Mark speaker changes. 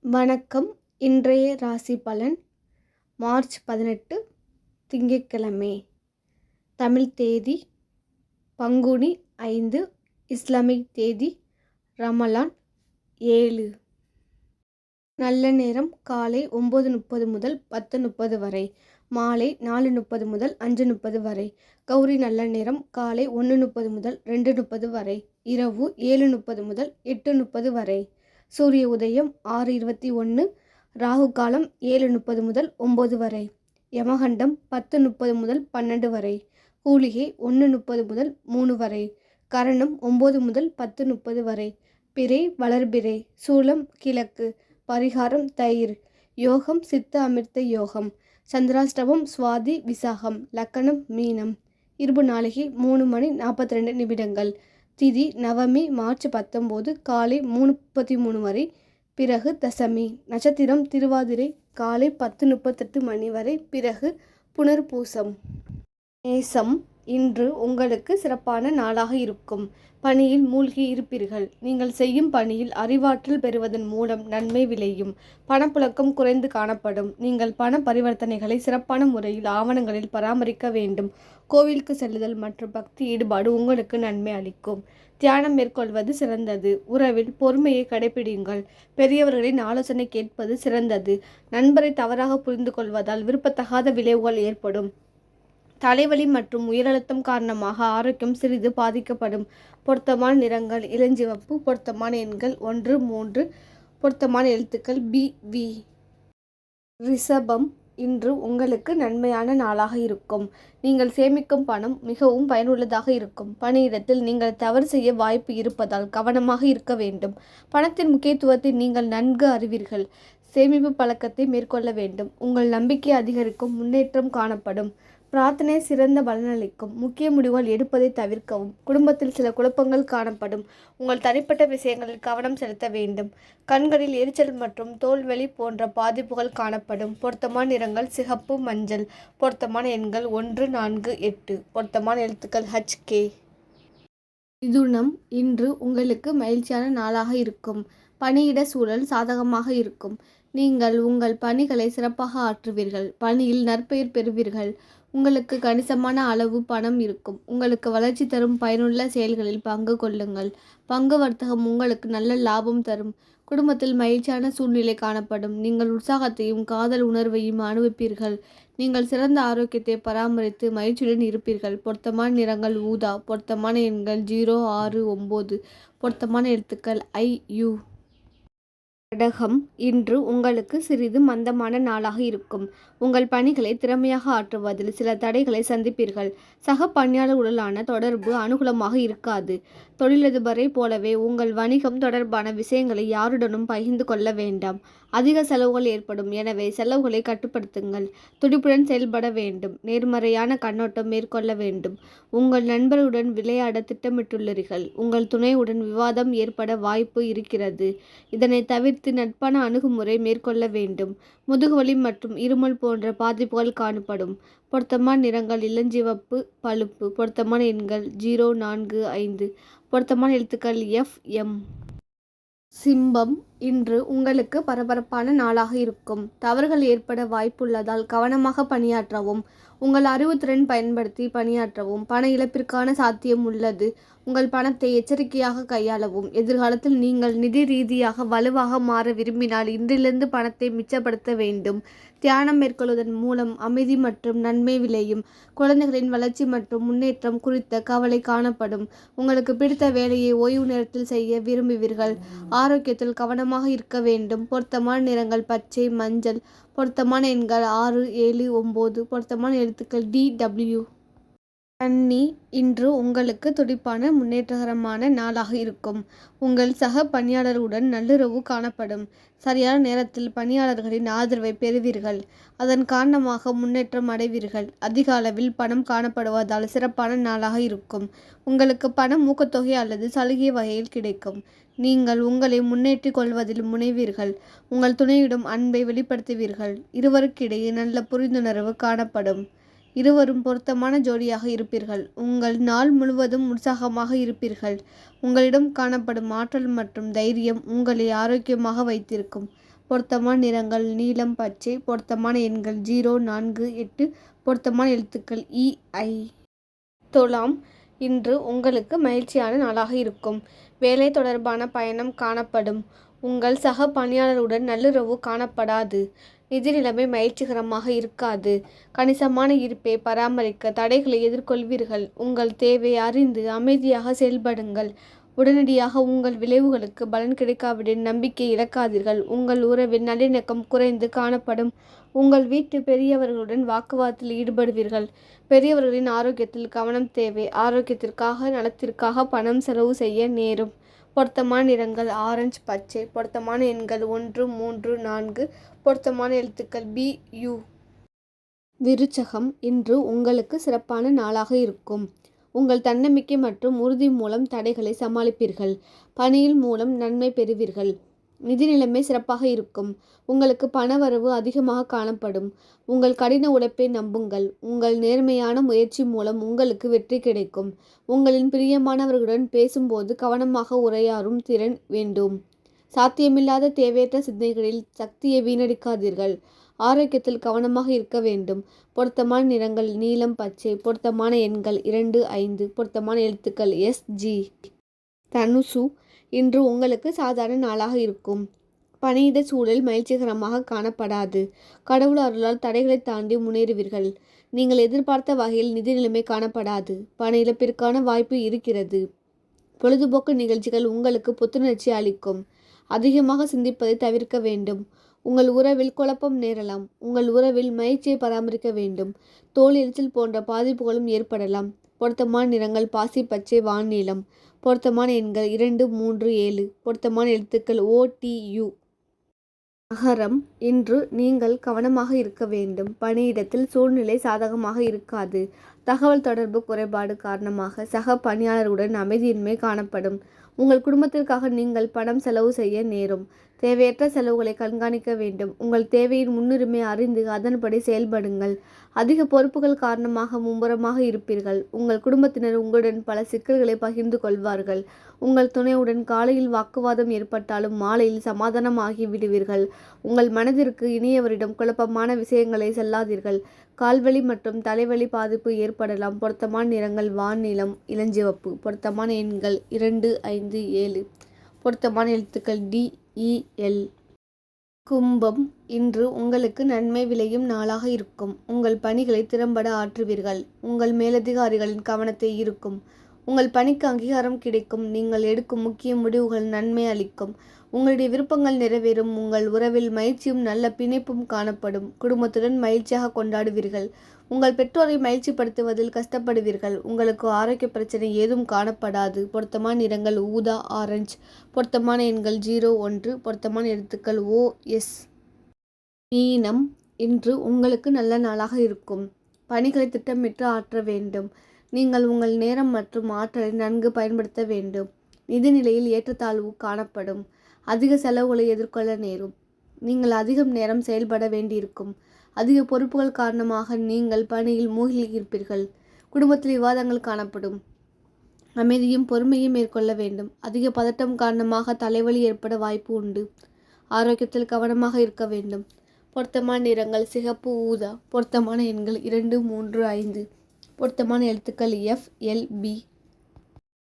Speaker 1: வணக்கம். இன்றைய ராசி பலன் மார்ச் 18 திங்கட்கிழமை. தமிழ் தேதி பங்குனி 5, இஸ்லாமிக் தேதி ரமலான் 7. நல்ல நேரம் காலை 9:30 முதல் 10:30 வரை, மாலை 4:30 முதல் 5:30 வரை. கௌரி நல்ல நேரம் காலை 1:30 முதல் 2:30 வரை, இரவு 7:30 முதல் 8:30 வரை. சூரிய உதயம் 6:21, ராகு காலம் 7:30 முதல் 9 வரை, யமகண்டம் 10:30 முதல் 12 வரை, கூலிகை 1:30 முதல் 3 வரை, கரணம் 9 முதல் 10:30 வரை, பிறை வளர்பிறை, சூலம் கிழக்கு, பரிகாரம் தயிர், யோகம் சித்த அமிர்த யோகம், சந்திராஷ்டமம் சுவாதி விசாகம், லக்கணம் மீனம், இருபு நாளிகை 3:42. திதி நவமி மார்ச் 19 காலை 3:33 வரை, பிறகு தசமி. நட்சத்திரம் திருவாதிரை காலை 10:38 வரை, பிறகு புனர்பூசம். நேசம் இன்று உங்களுக்கு சிறப்பான நாளாக இருக்கும். பணியில் மூழ்கி இருப்பீர்கள். நீங்கள் செய்யும் பணியில் அறிவாற்றல் பெறுவதன் மூலம் நன்மை விளையும். பணப்புழக்கம் குறைந்து காணப்படும். நீங்கள் பண பரிவர்த்தனைகளை சிறப்பான முறையில் ஆவணங்களில் பராமரிக்க வேண்டும். கோவிலுக்கு செல்லுதல் மற்றும் பக்தி ஈடுபாடு உங்களுக்கு நன்மை அளிக்கும். தியானம் மேற்கொள்வது சிறந்தது. உறவில் பொறுமையை கடைபிடியுங்கள். பெரியவர்களின் ஆலோசனை கேட்பது சிறந்தது. நண்பரை தவறாக புரிந்து கொள்வதால் விருப்பத்தகாத விளைவுகள் ஏற்படும். தலைவலி மற்றும் உயரழுத்தம் காரணமாக ஆரோக்கியம் சிறிது பாதிக்கப்படும். பொருத்தமான நிறங்கள் இளஞ்சிவப்பு. பொருத்தமான எண்கள் 1, 3. பொருத்தமான எழுத்துக்கள் BV. ரிஷபம் இன்று உங்களுக்கு நன்மையான நாளாக இருக்கும். நீங்கள் சேமிக்கும் பணம் மிகவும் பயனுள்ளதாக இருக்கும். பணியிடத்தில் நீங்கள் தவறு செய்ய வாய்ப்பு இருப்பதால் கவனமாக இருக்க வேண்டும். பணத்தின் முக்கியத்துவத்தை நீங்கள் நன்கு அறிவீர்கள். சேமிப்பு பழக்கத்தை மேற்கொள்ள வேண்டும். உங்கள் நம்பிக்கை அதிகரிக்கும். முன்னேற்றம் காணப்படும். பிரார்த்தனை சிறந்த பலனளிக்கும். முக்கிய முடிவுகள் எடுப்பதை தவிர்க்கவும். குடும்பத்தில் சில குழப்பங்கள் காணப்படும். உங்கள் தனிப்பட்ட விஷயங்களில் கவனம் செலுத்த வேண்டும். கண்களில் எரிச்சல் மற்றும் தோல்வலி போன்ற பாதிப்புகள் காணப்படும். பொருத்தமான நிறங்கள் சிகப்பு, மஞ்சள். பொருத்தமான எண்கள் 1, 4, 8. பொருத்தமான எழுத்துக்கள் HK. மிதுனம் இன்று உங்களுக்கு மகிழ்ச்சியான நாளாக இருக்கும். பணியிட சூழல் சாதகமாக இருக்கும். நீங்கள் உங்கள் பணிகளை சிறப்பாக ஆற்றுவீர்கள். பணியில் நற்பெயர் பெறுவீர்கள். உங்களுக்கு கணிசமான அளவு பணம் இருக்கும். உங்களுக்கு வளர்ச்சி தரும் பயனுள்ள செயல்களில் பங்கு கொள்ளுங்கள். பங்கு வர்த்தகம் உங்களுக்கு நல்ல லாபம் தரும். குடும்பத்தில் மகிழ்ச்சியான சூழ்நிலை காணப்படும். நீங்கள் உற்சாகத்தையும் காதல் உணர்வையும் அனுபவிப்பீர்கள். நீங்கள் சிறந்த ஆரோக்கியத்தை பராமரித்து மகிழ்ச்சியுடன் இருப்பீர்கள். பொருத்தமான நிறங்கள் ஊதா. பொருத்தமான எண்கள் 0, 6, 9. பொருத்தமான எழுத்துக்கள் IU. கடகம் இன்று உங்களுக்கு சிறிது மந்தமான நாளாக இருக்கும். உங்கள் பணிகளை திறமையாக ஆற்றுவதில் சில தடைகளை சந்திப்பீர்கள். சக பணியாளர்களுடனான தொடர்பு அனுகூலமாக இருக்காது. தொழிலதிபரை போலவே உங்கள் வணிகம் தொடர்பான விஷயங்களை யாருடனும் பகிர்ந்து கொள்ள வேண்டாம். அதிக செலவுகள் ஏற்படும். எனவே செலவுகளை கட்டுப்படுத்துங்கள். துடிப்புடன் செயல்பட வேண்டும். நேர்மறையான கண்ணோட்டம் மேற்கொள்ள வேண்டும். உங்கள் நண்பர்களுடன் விளையாட திட்டமிட்டுள்ளீர்கள். உங்கள் துணையுடன் விவாதம் ஏற்பட வாய்ப்பு இருக்கிறது. இதனை தவிர்த்து நட்பான அணுகுமுறை மேற்கொள்ள வேண்டும். முதுகுவலி மற்றும் இருமல் போன்ற பாதிப்புகள் காணப்படும். பொருத்தமான நிறங்கள் இளஞ்சிவப்பு, பழுப்பு. பொருத்தமான எண்கள் 0, 4, 5. பொருத்தமான எழுத்துக்கள் FM. சிம்பம் இன்று உங்களுக்கு பரபரப்பான நாளாக இருக்கும். தவறுகள் ஏற்பட வாய்ப்புள்ளதால் கவனமாக பணியாற்றவும். உங்கள் அறிவுத்திறன் பயன்படுத்தி பணியாற்றவும். பண இழப்பிற்கான சாத்தியம் உள்ளது. உங்கள் பணத்தை எச்சரிக்கையாக கையாளவும். எதிர்காலத்தில் நீங்கள் நிதி ரீதியாக வலுவாக மாற விரும்பினால் இன்றிலிருந்து பணத்தை மிச்சப்படுத்த வேண்டும். தியானம் மேற்கொள்வதன் மூலம் அமைதி மற்றும் நன்மை விளையும். குழந்தைகளின் வளர்ச்சி மற்றும் முன்னேற்றம் குறித்த கவலை காணப்படும். உங்களுக்கு பிடித்த வேலையை ஓய்வு நேரத்தில் செய்ய விரும்புவீர்கள். ஆரோக்கியத்தில் கவனமாக இருக்க வேண்டும். பொருத்தமான நிறங்கள் பச்சை, மஞ்சள். பொருத்தமான எண்கள் 6, 7, 9. பொருத்தமான எழுத்துக்கள் DW. கன்னி இன்று உங்களுக்கு துடிப்பான முன்னேற்றகரமான நாளாக இருக்கும். உங்கள் சக பணியாளர்களுடன் நல்லுறவு காணப்படும். சரியான நேரத்தில் பணியாளர்களின் ஆதரவை பெறுவீர்கள். அதன் காரணமாக முன்னேற்றம் அடைவீர்கள். அதிக அளவில் பணம் காணப்படுவதால் சிறப்பான நாளாக இருக்கும். உங்களுக்கு பணம் ஊக்கத்தொகை அல்லது சலுகை வகையில் கிடைக்கும். நீங்கள் உங்களை முன்னேற்றிக் கொள்வதில் முனைவீர்கள். உங்கள் துணையிடம் அன்பை வெளிப்படுத்துவீர்கள். இருவருக்கிடையே நல்ல புரிந்துணர்வு காணப்படும். இருவரும் பொருத்தமான ஜோடியாக இருப்பீர்கள். உங்கள் நாள் முழுவதும் உற்சாகமாக இருப்பீர்கள். உங்களிடம் காணப்படும் ஆற்றல் மற்றும் தைரியம் உங்களை ஆரோக்கியமாக வைத்திருக்கும். பொருத்தமான நிறங்கள் நீலம், பச்சை. பொருத்தமான எண்கள் 0, 4, 8. பொருத்தமான எழுத்துக்கள் EI. துலாம், இன்று உங்களுக்கு மகிழ்ச்சியான நாளாக இருக்கும். வேலை தொடர்பான பயணம் காணப்படும். உங்கள் சக பணியாளருடன் நல்லுறவு காணப்படாது. நிதி நிலைமை மகிழ்ச்சிகரமாக இருக்காது. கணிசமான இருப்பை பராமரிக்க தடைகளை எதிர்கொள்வீர்கள். உங்கள் தேவை அறிந்து அமைதியாக செயல்படுங்கள். உடனடியாக உங்கள் விளைவுகளுக்கு பலன் கிடைக்காவிடின் நம்பிக்கை இழக்காதீர்கள். உங்கள் உறவில் நல்லிணக்கம் குறைந்து காணப்படும். உங்கள் வீட்டு பெரியவர்களுடன் வாக்குவாதத்தில் ஈடுபடுவீர்கள். பெரியவர்களின் ஆரோக்கியத்தில் கவனம் தேவை. ஆரோக்கியத்திற்காக நலத்திற்காக பணம் செலவு செய்ய நேரும். பொருத்தமான நிறங்கள் ஆரஞ்சு, பச்சை. பொருத்தமான எண்கள் 1, 3, 4. பொருத்தமான எழுத்துக்கள் BU. விருச்சகம், இன்று உங்களுக்கு சிறப்பான நாளாக இருக்கும். உங்கள் தன்னம்பிக்கை மற்றும் உறுதி மூலம் தடைகளை சமாளிப்பீர்கள். பணியில் மூலம் நன்மை பெறுவீர்கள். நிதி நிலைமை சிறப்பாக இருக்கும். உங்களுக்கு பணவரவு அதிகமாக காணப்படும். உங்கள் கடின உழைப்பை நம்புங்கள். உங்கள் நேர்மையான முயற்சி மூலம் உங்களுக்கு வெற்றி கிடைக்கும். உங்களின் பிரியமானவர்களுடன் பேசும்போது கவனமாக உரையாடும் திறன் வேண்டும். சாத்தியமில்லாத தேவையற்ற சிந்தனைகளில் சக்தியை வீணடிக்காதீர்கள். ஆரோக்கியத்தில் கவனமாக இருக்க வேண்டும். பொருத்தமான நிறங்கள் நீலம், பச்சை. பொருத்தமான எண்கள் 2, 5. பொருத்தமான எழுத்துக்கள் SG. தனுசு, இன்று உங்களுக்கு சாதாரண நாளாக இருக்கும். பணியிட சூழல் மகிழ்ச்சிகரமாக காணப்படாது. கடவுள் அருளால் தடைகளை தாண்டி முன்னேறுவீர்கள். நீங்கள் எதிர்பார்த்த வகையில் நிதி நிலைமை காணப்படாது. பண இழப்பிற்கான வாய்ப்பு இருக்கிறது. பொழுதுபோக்கு நிகழ்ச்சிகள் உங்களுக்கு புத்துணர்ச்சி அளிக்கும். அதிகமாக சிந்திப்பதை தவிர்க்க வேண்டும். உங்கள் உறவில் குழப்பம் நேரலாம். உங்கள் உறவில் மகிழ்ச்சியை பராமரிக்க வேண்டும். தோல் எரிச்சல் போன்ற பாதிப்புகளும் ஏற்படலாம். பொருத்தமான நிறங்கள் பாசி பச்சை, வான்நீலம். பொருத்தமான எண்கள் 2, 3, 7. பொருத்தமான எழுத்துக்கள் OTU. மகரம், இன்று நீங்கள் கவனமாக இருக்க வேண்டும். பணியிடத்தில் சூழ்நிலை சாதகமாக இருக்காது. தகவல் தொடர்பு குறைபாடு காரணமாக சக பணியாளருடன் அமைதியின்மை காணப்படும். உங்கள் குடும்பத்திற்காக நீங்கள் பணம் செலவு செய்ய நேரும். தேவையற்ற செலவுகளை கண்காணிக்க வேண்டும். உங்கள் தேவையின் முன்னுரிமை அறிந்து அதன்படி செயல்படுங்கள். அதிக பொறுப்புகள் காரணமாக மும்முரமாக இருப்பீர்கள். உங்கள் குடும்பத்தினர் உங்களுடன் பல சிக்கல்களை பகிர்ந்து கொள்வார்கள். உங்கள் துணையுடன் காலையில் வாக்குவாதம் ஏற்பட்டாலும் மாலையில் சமாதானமாகி விடுவீர்கள். உங்கள் மனதிற்கு இனியவரிடம் குழப்பமான விஷயங்களை செல்லாதீர்கள். கால்வலி மற்றும் தலைவலி பாதிப்பு ஏற்படலாம். பொருத்தமான நிறங்கள் வான்நீலம், இளஞ்சிவப்பு. பொருத்தமான எண்கள் 2, 5, 7. பொருத்தமான எழுத்துக்கள் DEL. கும்பம், இன்று உங்களுக்கு நன்மை விளையும் நாளாக இருக்கும். உங்கள் பணிகளை திறம்பட ஆற்றுவீர்கள். உங்கள் மேலதிகாரிகளின் கவனத்தை ஈர்க்கும். உங்கள் பணிக்கு அங்கீகாரம் கிடைக்கும். நீங்கள் எடுக்கும் முக்கிய முடிவுகள் நன்மை அளிக்கும். உங்களுடைய விருப்பங்கள் நிறைவேறும். உங்கள் உறவில் மகிழ்ச்சியும் நல்ல பிணைப்பும் காணப்படும். குடும்பத்துடன் மகிழ்ச்சியாக கொண்டாடுவீர்கள். உங்கள் பெற்றோரை மகிழ்ச்சிப்படுத்துவதில் கஷ்டப்படுவீர்கள். உங்களுக்கு ஆரோக்கிய பிரச்சனை ஏதும் காணப்படாது. பொருத்தமான நிறங்கள் ஊதா, ஆரஞ்சு. பொருத்தமான எண்கள் 0, 1. பொருத்தமான எழுத்துக்கள் OS. மீனம், இன்று உங்களுக்கு நல்ல நாளாக இருக்கும். பணிகளை திட்டமிட்டு ஆற்ற வேண்டும். நீங்கள் உங்கள் நேரம் மற்றும் ஆற்றலை நன்கு பயன்படுத்த வேண்டும். நிதி நிலையில் ஏற்றத்தாழ்வு காணப்படும். அதிக செலவுகளை எதிர்கொள்ள நேரும். நீங்கள் அதிகம் நேரம் செயல்பட வேண்டியிருக்கும். அதிக பொறுப்புகள் காரணமாக நீங்கள் பணியில் மூழ்கியிருப்பீர்கள். குடும்பத்தில் விவாதங்கள் காணப்படும். அமைதியும் பொறுமையும் மேற்கொள்ள வேண்டும். அதிக பதட்டம் காரணமாக தலைவலி ஏற்பட வாய்ப்பு உண்டு. ஆரோக்கியத்தில் கவனமாக இருக்க வேண்டும். பொருத்தமான நிறங்கள் சிகப்பு, ஊதா. பொருத்தமான எண்கள் 2, 3, 5. பொருத்தமான எழுத்துக்கள் FLB.